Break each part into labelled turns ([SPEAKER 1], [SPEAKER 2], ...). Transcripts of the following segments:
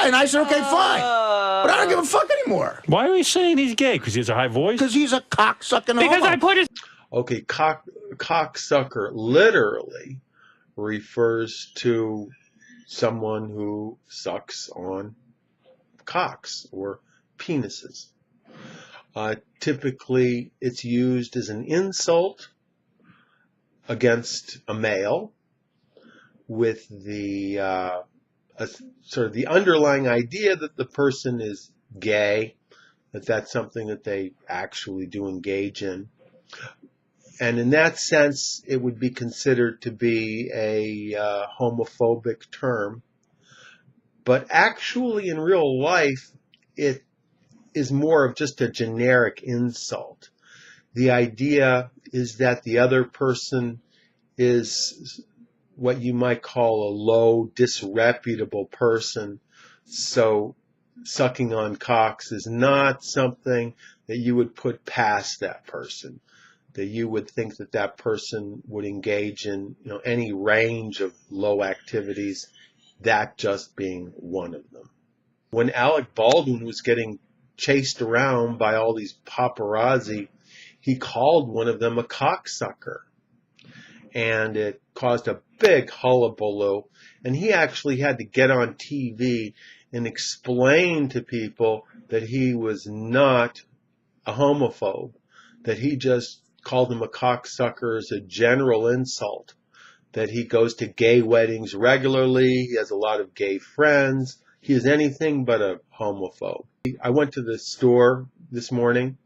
[SPEAKER 1] And I said, okay, fine. But I don't give a fuck anymore.
[SPEAKER 2] Why are we saying he's gay? Because he has a high voice?
[SPEAKER 1] Because he's a cocksucking homo.
[SPEAKER 2] Because I put his...
[SPEAKER 3] Okay, cocksucker literally refers to someone who sucks on cocks or penises. Typically, it's used as an insult against a male with the sort of the underlying idea that the person is gay, that that's something that they actually do engage in. And in that sense, it would be considered to be a homophobic term. But actually, in real life, it is more of just a generic insult. The idea is that the other person is what you might call a low, disreputable person. So sucking on cocks is not something that you would put past that person, that you would think that that person would engage in, any range of low activities, that just being one of them. When Alec Baldwin was getting chased around by all these paparazzi, he called one of them a cocksucker. And it caused a big hullabaloo. And he actually had to get on TV and explain to people that he was not a homophobe, that he just called him a cocksucker as a general insult, that he goes to gay weddings regularly, he has a lot of gay friends, he is anything but a homophobe. I went to the store this morning,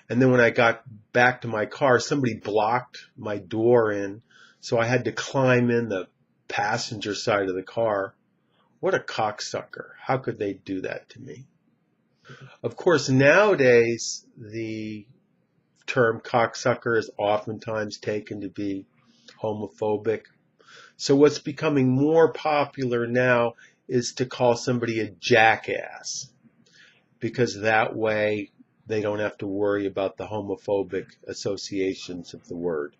[SPEAKER 3] and then when I got back to my car, somebody blocked my door in, so I had to climb in the passenger side of the car. What a cocksucker. How could they do that to me? Of course, nowadays, the term cocksucker is oftentimes taken to be homophobic. So what's becoming more popular now is to call somebody a jackass, because that way they don't have to worry about the homophobic associations of the word.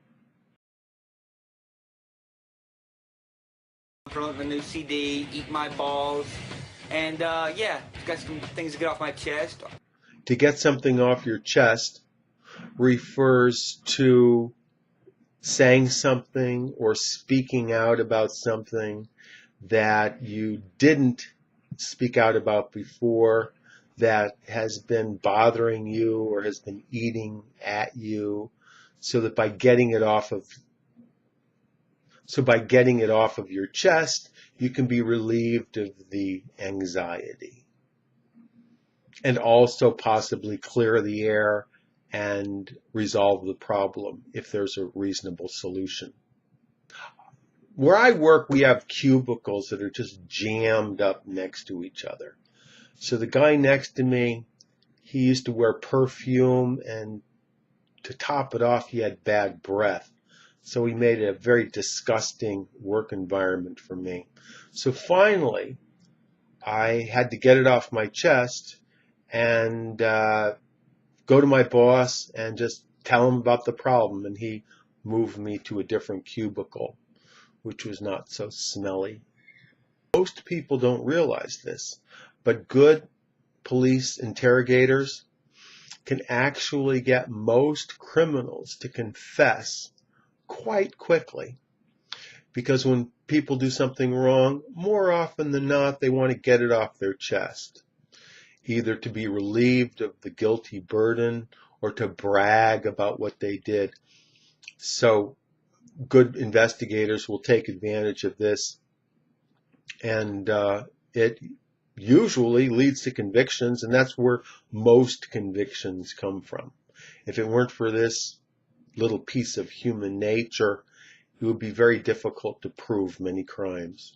[SPEAKER 4] Promote my new CD, Eat My Balls, and yeah, got some things to get off my chest.
[SPEAKER 3] To get something off your chest refers to saying something or speaking out about something that you didn't speak out about before, that has been bothering you or has been eating at you, so that by getting it off of your chest, you can be relieved of the anxiety and also possibly clear the air and resolve the problem if there's a reasonable solution. Where I work, we have cubicles that are just jammed up next to each other. So the guy next to me, he used to wear perfume, and to top it off, he had bad breath. So he made it a very disgusting work environment for me. So finally, I had to get it off my chest and go to my boss and just tell him about the problem. And he moved me to a different cubicle, which was not so smelly. Most people don't realize this, but good police interrogators can actually get most criminals to confess quite quickly. Because when people do something wrong, more often than not, they want to get it off their chest, either to be relieved of the guilty burden or to brag about what they did. So good investigators will take advantage of this, and it usually leads to convictions, and that's where most convictions come from. If it weren't for this little piece of human nature, it would be very difficult to prove many crimes.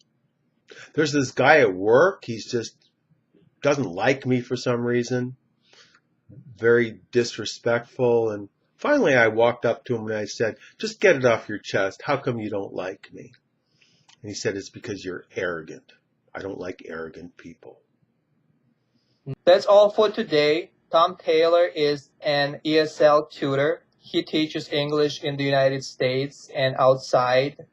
[SPEAKER 3] There's this guy at work, he's just doesn't like me for some reason, very disrespectful, and finally I walked up to him and I said, just get it off your chest, how come you don't like me? And he said, it's because you're arrogant. I don't like arrogant people.
[SPEAKER 5] That's all for today. Tom Taylor is an ESL tutor. He teaches English in the United States and outside,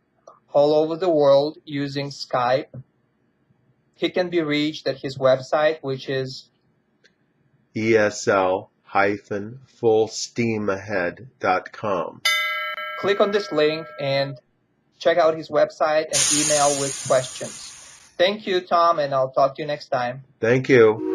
[SPEAKER 5] all over the world, using Skype. he can be reached at his website, which is
[SPEAKER 3] ESL-fullsteamahead.com.
[SPEAKER 5] click on this link and check out his website and email with questions. Thank you, Tom, and I'll talk to you next time.
[SPEAKER 3] Thank you.